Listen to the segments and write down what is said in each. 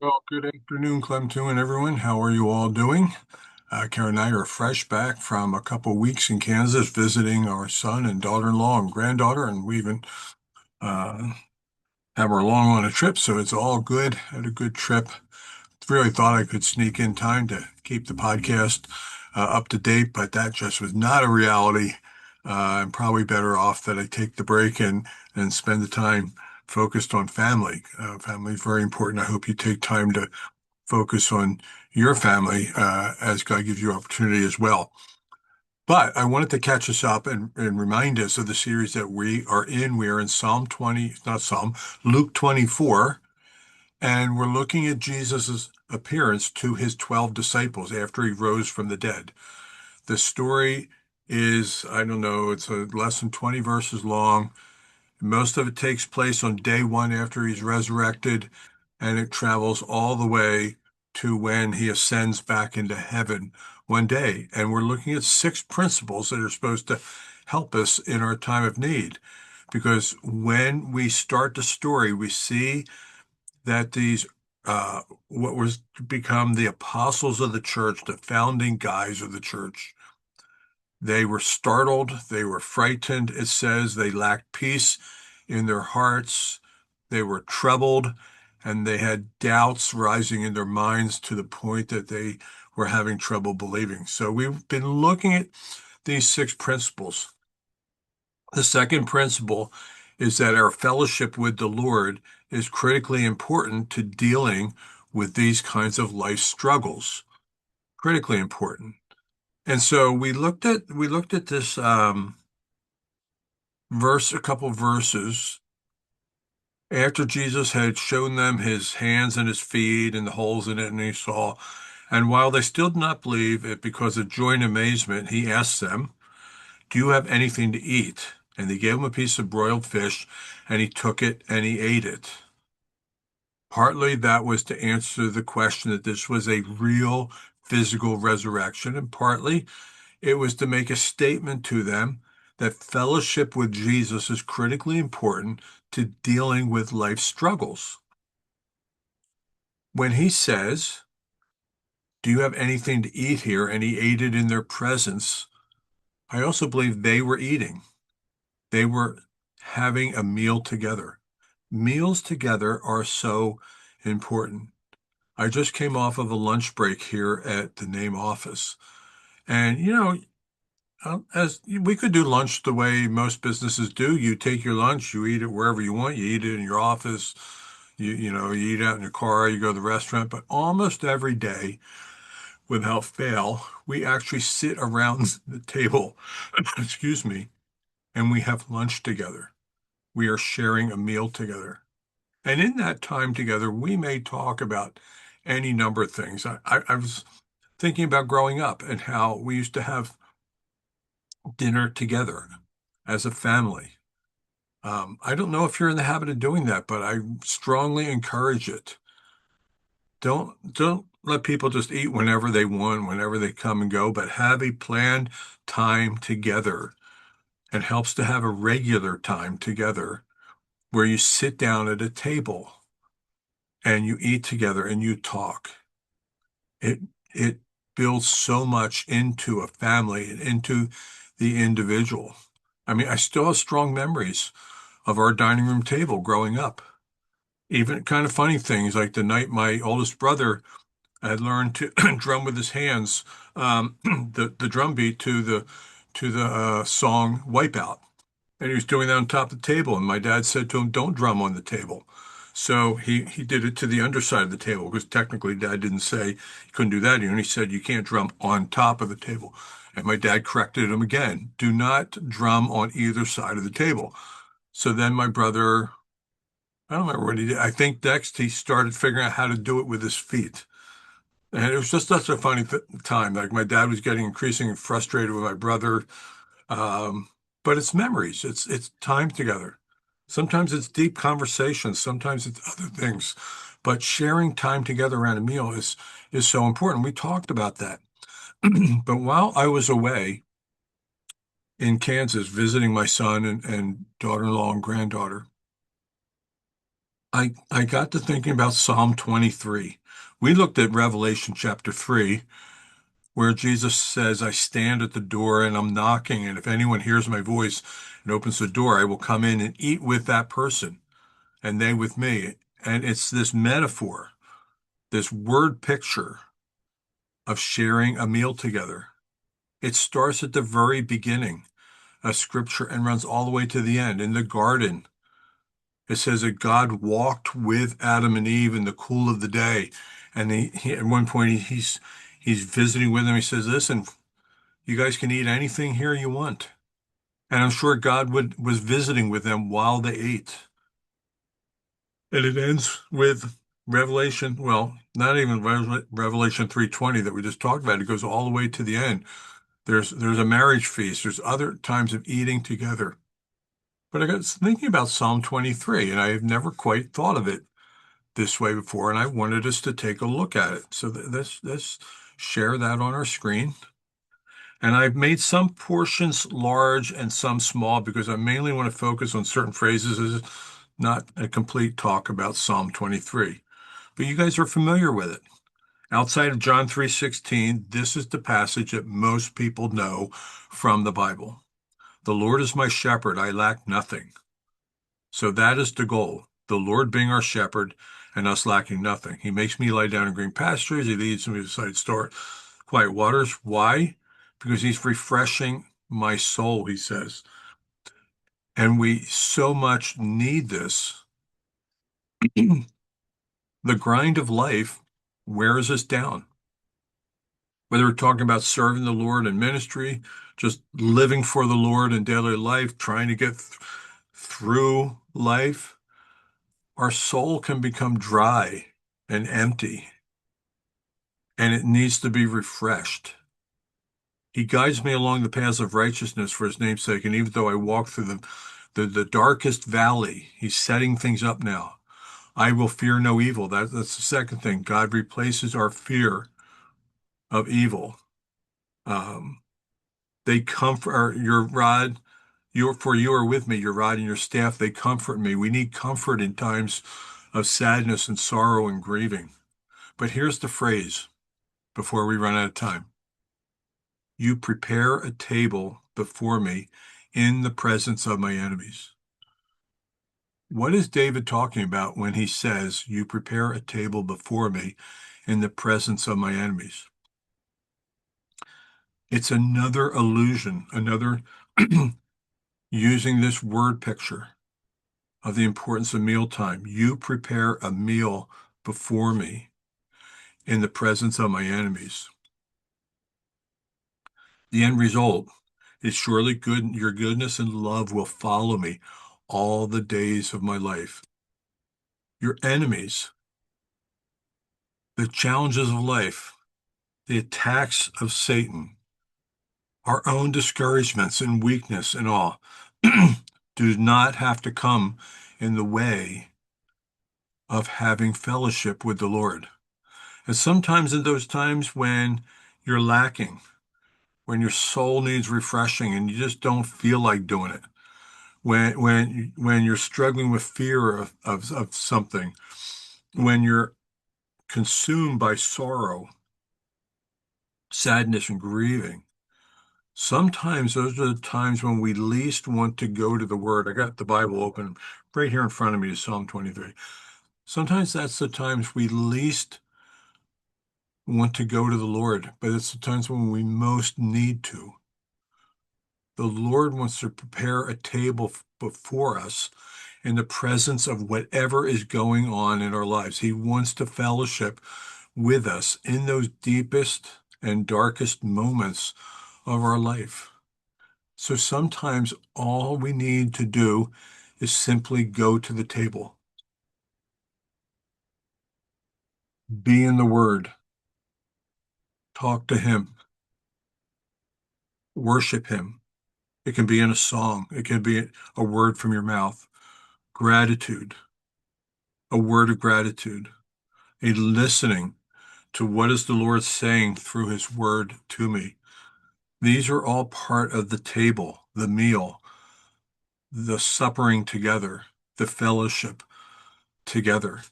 Well, good afternoon, Clem, and everyone. How are you all doing? Karen and I are fresh back from a couple weeks in Kansas visiting our son and daughter-in-law and granddaughter, and we even uh, have her along on a trip, so it's all good. Had a good trip. Really thought I could sneak in time to keep the podcast up to date, but that just was not a reality. I'm probably better off that I take the break and spend the time focused on family. Family is very important. I hope you take time to focus on your family as God gives you opportunity as well. But I wanted to catch us up and remind us of the series that we are in. We are in Psalm 20, not Psalm, Luke 24, and we're looking at Jesus's appearance to his 12 disciples after he rose from the dead. The story is, I don't know, it's a less than 20 verses long. Most of it takes place on day one after he's resurrected, and it travels all the way to when he ascends back into heaven one day. And we're looking at six principles that are supposed to help us in our time of need. Because when we start the story, we see that these, what was to become the apostles of the church, the founding guys of the church, they were startled, they were frightened. It says they lacked peace in their hearts, they were troubled, and they had doubts rising in their minds to the point that they were having trouble believing. So we've been looking at these six principles. The second principle is that our fellowship with the Lord is critically important to dealing with these kinds of life struggles. Critically important. And so we looked at this verse, a couple verses after Jesus had shown them his hands and his feet and the holes in it, and he saw. And while they still did not believe it because of joy and amazement, he asked them, "Do you have anything to eat?" And they gave him a piece of broiled fish, and he took it and he ate it. Partly that was to answer the question that this was a real physical resurrection, and partly it was to make a statement to them that fellowship with Jesus is critically important to dealing with life struggles. When he says, "Do you have anything to eat here?" and he ate it in their presence, I also believe they were eating. They were having a meal together. Meals together are so important. I just came off of a lunch break here at the name office. And, as we could do lunch the way most businesses do, you take your lunch, you eat it wherever you want. You eat it in your office, you eat out in your car, you go to the restaurant. But almost every day, without fail, we actually sit around the table, excuse me, and we have lunch together. We are sharing a meal together. And in that time together, we may talk about any number of things. I was thinking about growing up and how we used to have dinner together as a family. I don't know if you're in the habit of doing that, but I strongly encourage it. Don't let people just eat whenever they want, whenever they come and go, but have a planned time together. It helps to have a regular time together where you sit down at a table and you eat together and you talk. It it builds so much into a family and into the individual. I mean, I still have strong memories of our dining room table growing up. Even kind of funny things like the night my oldest brother had learned to drum with his hands, the drum beat to the song Wipeout. And he was doing that on top of the table. And my dad said to him, "Don't drum on the table." So he did it to the underside of the table because technically Dad didn't say he couldn't do that. He only said you can't drum on top of the table. And my dad corrected him again. Do not drum on either side of the table. So then my brother, I don't remember what he did. I think next he started figuring out how to do it with his feet. And it was just such a funny time. Like my dad was getting increasingly frustrated with my brother. Um, but it's memories. It's time together. Sometimes it's deep conversations. Sometimes it's other things. But sharing time together around a meal is so important. We talked about that. But while I was away in Kansas visiting my son and daughter-in-law and granddaughter, I got to thinking about Psalm 23. We looked at Revelation chapter 3, where Jesus says, I stand at the door and I'm knocking, and if anyone hears my voice and opens the door, I will come in and eat with that person, and they with me. And it's this metaphor, this word picture of sharing a meal together. It starts at the very beginning of Scripture and runs all the way to the end. In the garden, it says that God walked with Adam and Eve in the cool of the day. And at one point, he's visiting with them. He says, listen, you guys can eat anything here you want. And I'm sure was visiting with them while they ate. And it ends with Revelation, well, not even Revelation 3:20 that we just talked about. It goes all the way to the end. There's a marriage feast. There's other times of eating together. But I got thinking about Psalm 23, and I have never quite thought of it this way before, and I wanted us to take a look at it. So let's share that on our screen. And I've made some portions large and some small because I mainly want to focus on certain phrases. This is not a complete talk about Psalm 23, but you guys are familiar with it. Outside of John 3:16, this is the passage that most people know from the Bible. The Lord is my shepherd, I lack nothing. So that is the goal. The Lord being our shepherd and us lacking nothing. He makes me lie down in green pastures. He leads me beside quiet waters. Why? Because he's refreshing my soul, he says. And we so much need this. The grind of life wears us down. Whether we're talking about serving the Lord in ministry, just living for the Lord in daily life, trying to get through life, our soul can become dry and empty, and it needs to be refreshed. He guides me along the paths of righteousness for his name's sake, and even though I walk through the darkest valley, he's setting things up now. I will fear no evil. That's the second thing. God replaces our fear of evil. Um, they comfort your rod, for you are with me, your rod and your staff, they comfort me. We need comfort in times of sadness and sorrow and grieving. But here's the phrase before we run out of time. You prepare a table before me in the presence of my enemies. What is David talking about when he says, you prepare a table before me in the presence of my enemies? It's another allusion, another using this word picture of the importance of mealtime. You prepare a meal before me in the presence of my enemies. The end result is surely good. Your goodness and love will follow me all the days of my life. Your enemies, the challenges of life, the attacks of Satan, our own discouragements and weakness and all, do not have to come in the way of having fellowship with the Lord. And sometimes in those times when you're lacking, when your soul needs refreshing and you just don't feel like doing it, when you're struggling with fear of something, when you're consumed by sorrow, sadness, and grieving, sometimes those are the times when we least want to go to the Word. I got the Bible open right here in front of me, Psalm 23. Sometimes that's the times we least want to go to the Lord, but it's the times when we most need to. The Lord wants to prepare a table before us in the presence of whatever is going on in our lives. He wants to fellowship with us in those deepest and darkest moments of our life. So sometimes all we need to do is simply go to the table, be in the Word, talk to Him, worship Him. It can be in a song, it can be a word from your mouth, gratitude, a word of gratitude, a listening to what is the Lord saying through his word to me. These are all part of the table, the meal, the suppering together, the fellowship, together.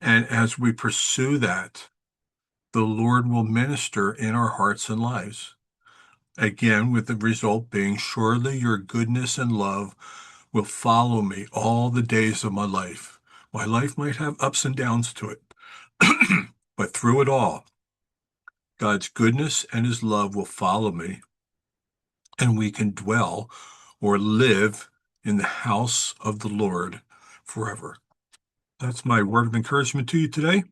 And as we pursue that, the Lord will minister in our hearts and lives. Again, with the result being, surely your goodness and love will follow me all the days of my life. My life might have ups and downs to it, but through it all, God's goodness and his love will follow me, and we can dwell or live in the house of the Lord forever. That's my word of encouragement to you today.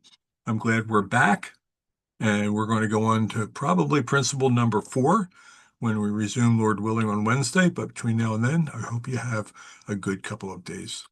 I'm glad we're back, and we're going to go on to probably principle number 4 when we resume, Lord willing, on Wednesday. But between now and then, I hope you have a good couple of days.